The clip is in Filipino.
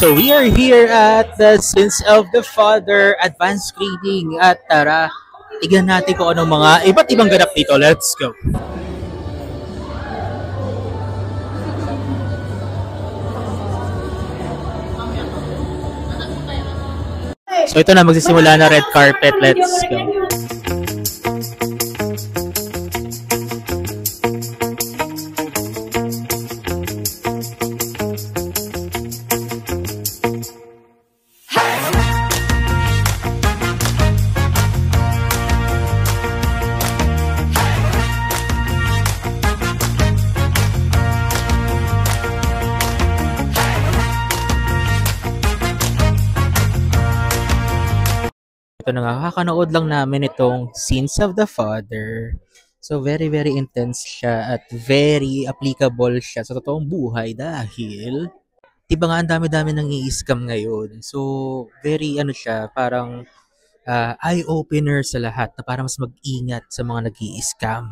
So we are here at the Sins of the Father advanced screening at tara, tignan natin kung anong mga iba't ibang ganap dito. Let's go! So ito na, magsisimula na red carpet. Let's go! Ito na nga, kakanood lang namin itong Sins of the Father. So, very, very intense siya at very applicable siya sa totoong buhay dahil diba nga ang dami-dami nang i-scam ngayon. So, very ano siya, parang eye-opener sa lahat na para mas mag-ingat sa mga nag-i-scam.